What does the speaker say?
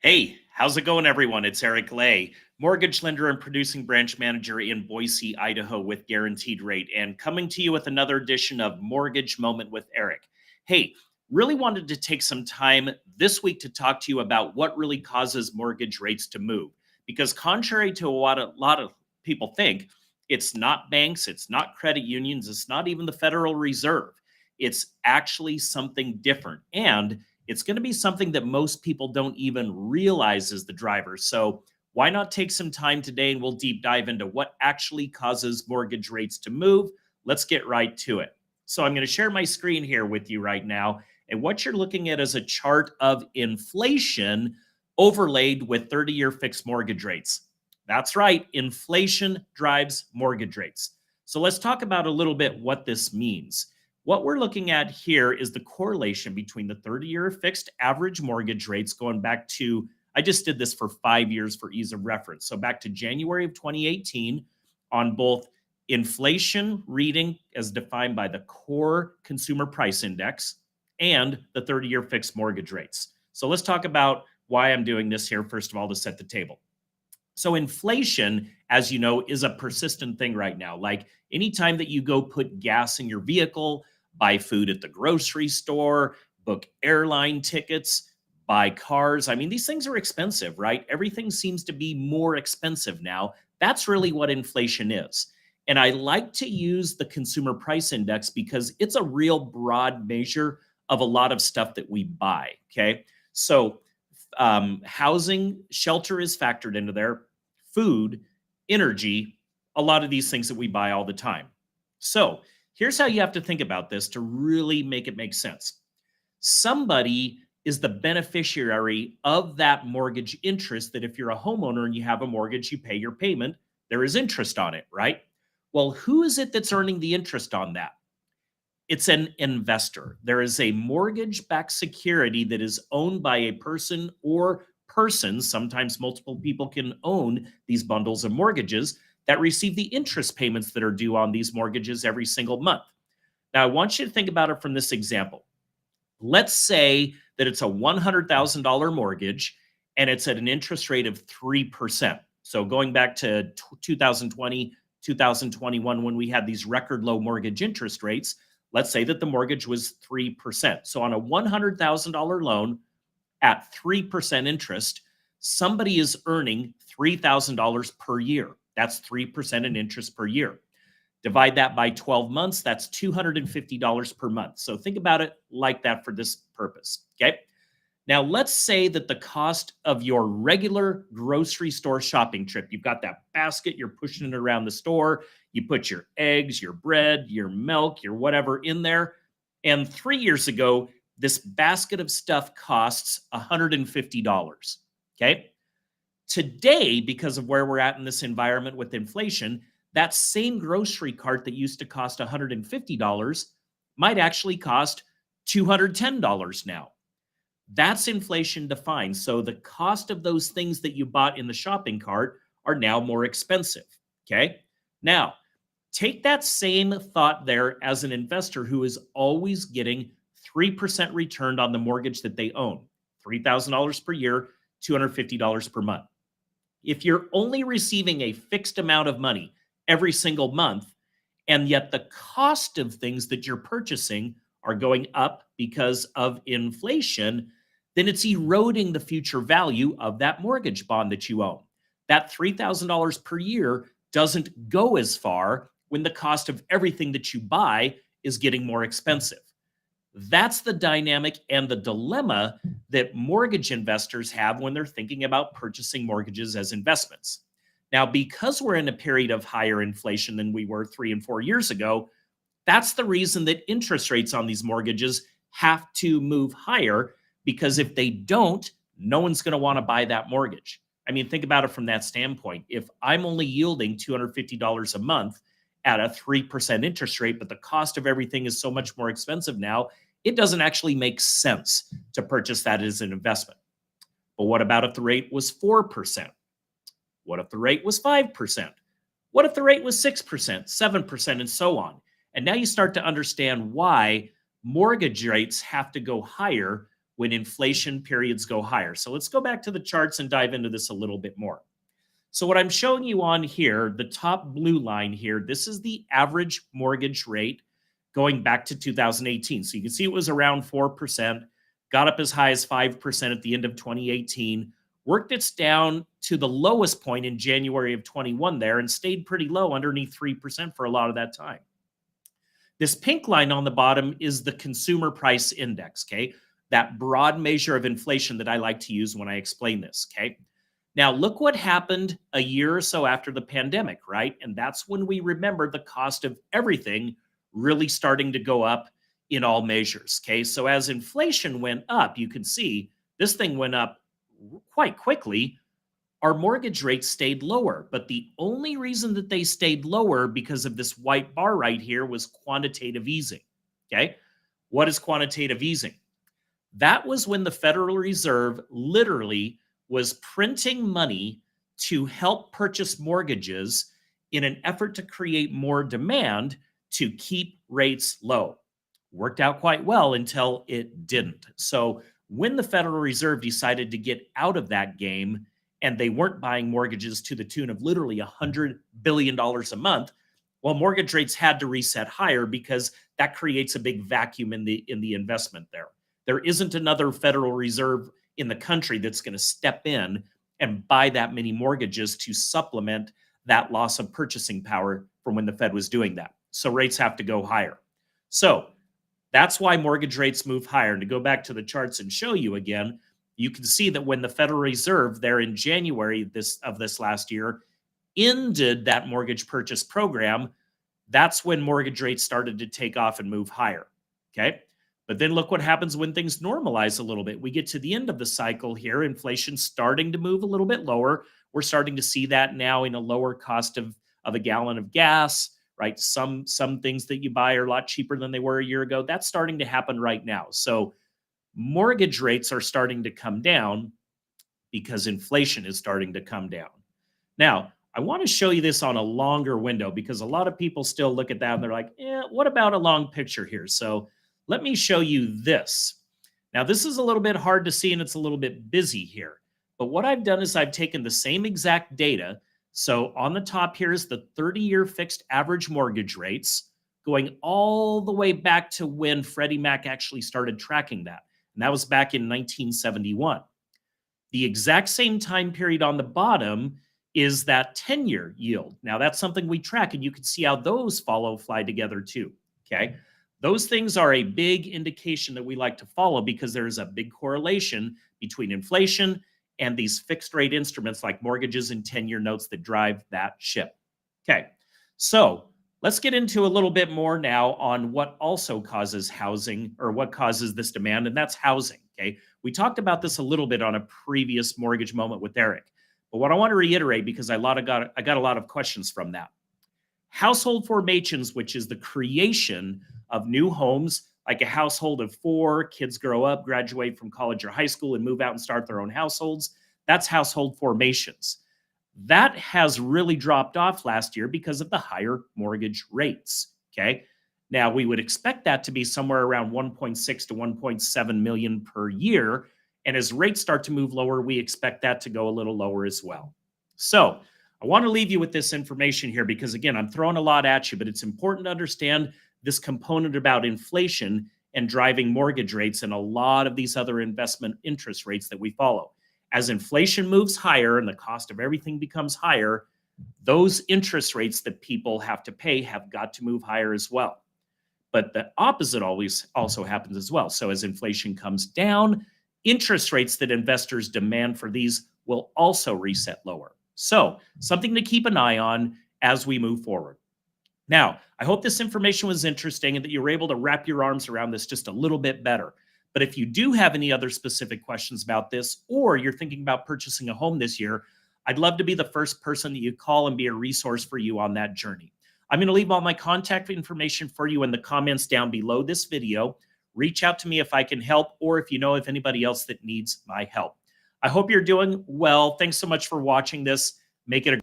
Hey, how's it going, everyone? It's Eric Lay, mortgage lender and producing branch manager in Boise, Idaho, with Guaranteed Rate, and coming to you with another edition of Mortgage Moment with Eric. Hey, really wanted to take some time this week to talk to you about what really causes mortgage rates to move. Because, contrary to what a lot of people think, it's not banks, it's not credit unions, it's not even the Federal Reserve. It's actually something different. And it's going to be something that most people don't even realize is the driver. So, why not take some time today and we'll deep dive into what actually causes mortgage rates to move? Let's get right to it. So, I'm going to share my screen here with you right now. And what you're looking at is a chart of inflation overlaid with 30-year fixed mortgage rates. That's right, inflation drives mortgage rates. So, let's talk about a little bit what this means. What we're looking at here is the correlation between the 30-year fixed average mortgage rates going back to, I just did this for 5 years for ease of reference. So back to January of 2018 on both inflation reading as defined by the core consumer price index and the 30-year fixed mortgage rates. So let's talk about why I'm doing this here, first of all, to set the table. So inflation, as you know, is a persistent thing right now. Like anytime that you go put gas in your vehicle, buy food at the grocery store, book airline tickets, buy cars. I mean, these things are expensive, right? Everything seems to be more expensive now. That's really what inflation is. And I like to use the consumer price index because it's a real broad measure of a lot of stuff that we buy. Okay. So, housing, shelter is factored into there, food, energy, a lot of these things that we buy all the time. So, here's how you have to think about this to really make it make sense. Somebody is the beneficiary of that mortgage interest that if you're a homeowner and you have a mortgage, you pay your payment, there is interest on it, right? Well, who is it that's earning the interest on that? It's an investor. There is a mortgage backed security that is owned by a person or persons. Sometimes multiple people can own these bundles of mortgages that receive the interest payments that are due on these mortgages every single month. Now, I want you to think about it from this example. Let's say that it's a $100,000 mortgage and it's at an interest rate of 3%. So going back to 2020, 2021, when we had these record low mortgage interest rates, let's say that the mortgage was 3%. So on a $100,000 loan at 3% interest, somebody is earning $3,000 per year. That's 3% in interest per year. Divide that by 12 months, that's $250 per month. So think about it like that for this purpose. Okay. Now, let's say that the cost of your regular grocery store shopping trip, you've got that basket, you're pushing it around the store, you put your eggs, your bread, your milk, your whatever in there. And 3 years ago, this basket of stuff costs $150. Okay. Today, because of where we're at in this environment with inflation, that same grocery cart that used to cost $150 might actually cost $210 now. That's inflation defined. So the cost of those things that you bought in the shopping cart are now more expensive. Okay. Now, take that same thought there as an investor who is always getting 3% returned on the mortgage that they own, $3,000 per year, $250 per month. If you're only receiving a fixed amount of money every single month, and yet the cost of things that you're purchasing are going up because of inflation, then it's eroding the future value of that mortgage bond that you own. That $3,000 per year doesn't go as far when the cost of everything that you buy is getting more expensive. That's the dynamic and the dilemma that mortgage investors have when they're thinking about purchasing mortgages as investments. Now, because we're in a period of higher inflation than we were 3 and 4 years ago, that's the reason that interest rates on these mortgages have to move higher, because if they don't, no one's going to want to buy that mortgage. I mean, think about it from that standpoint. If I'm only yielding $250 a month at a 3% interest rate, but the cost of everything is so much more expensive now, it doesn't actually make sense to purchase that as an investment. But what about if the rate was 4%? What if the rate was 5%? What if the rate was 6%, 7%, and so on? And now you start to understand why mortgage rates have to go higher when inflation periods go higher. So let's go back to the charts and dive into this a little bit more. So what I'm showing you on here, the top blue line here, this is the average mortgage rate going back to 2018. So you can see it was around 4%, got up as high as 5% at the end of 2018, worked its down to the lowest point in January of 21 there and stayed pretty low underneath 3% for a lot of that time. This pink line on the bottom is the consumer price index, okay? That broad measure of inflation that I like to use when I explain this, okay? Now, look what happened a year or so after the pandemic, right? And that's when we remember the cost of everything really starting to go up in all measures, okay? So as inflation went up, you can see this thing went up quite quickly. Our mortgage rates stayed lower, but the only reason that they stayed lower because of this white bar right here was quantitative easing, okay? What is quantitative easing? That was when the Federal Reserve literally was printing money to help purchase mortgages in an effort to create more demand to keep rates low. Worked out quite well until it didn't. So when the Federal Reserve decided to get out of that game and they weren't buying mortgages to the tune of literally $100 billion a month, well, mortgage rates had to reset higher because that creates a big vacuum in the investment there. There isn't another Federal Reserve in the country that's going to step in and buy that many mortgages to supplement that loss of purchasing power from when the Fed was doing that. So rates have to go higher. So that's why mortgage rates move higher. And to go back to the charts and show you again, you can see that when the Federal Reserve there in January of this last year ended that mortgage purchase program, that's when mortgage rates started to take off and move higher. Okay. But then look what happens when things normalize a little bit. We get to the end of the cycle here, inflation starting to move a little bit lower. We're starting to see that now in a lower cost of a gallon of gas, right? Some things that you buy are a lot cheaper than they were a year ago. That's starting to happen right now. So mortgage rates are starting to come down because inflation is starting to come down. Now, I want to show you this on a longer window because a lot of people still look at that and they're like, what about a long picture here? So let me show you this. Now, this is a little bit hard to see and it's a little bit busy here. But what I've done is I've taken the same exact data. So on the top here is the 30-year fixed average mortgage rates going all the way back to when Freddie Mac actually started tracking that. And that was back in 1971. The exact same time period on the bottom is that 10-year yield. Now, that's something we track, and you can see how those fly together too, okay? Those things are a big indication that we like to follow because there's a big correlation between inflation and these fixed rate instruments like mortgages and 10-year notes that drive that ship. Okay, so let's get into a little bit more now on what also causes housing or what causes this demand, and that's housing, okay? We talked about this a little bit on a previous mortgage moment with Eric, but what I want to reiterate because I got a lot of questions from that. Household formations, which is the creation of new homes, like a household of 4, kids grow up, graduate from college or high school and move out and start their own households. That's household formations. That has really dropped off last year because of the higher mortgage rates, okay? Now, we would expect that to be somewhere around 1.6 to 1.7 million per year. And as rates start to move lower, we expect that to go a little lower as well. So I want to leave you with this information here because, again, I'm throwing a lot at you, but it's important to understand this component about inflation and driving mortgage rates and a lot of these other investment interest rates that we follow. As inflation moves higher and the cost of everything becomes higher, those interest rates that people have to pay have got to move higher as well. But the opposite always also happens as well. So as inflation comes down, interest rates that investors demand for these will also reset lower. So something to keep an eye on as we move forward. Now, I hope this information was interesting and that you were able to wrap your arms around this just a little bit better. But if you do have any other specific questions about this, or you're thinking about purchasing a home this year, I'd love to be the first person that you call and be a resource for you on that journey. I'm going to leave all my contact information for you in the comments down below this video. Reach out to me if I can help, or if you know of anybody else that needs my help. I hope you're doing well. Thanks so much for watching this. Make it a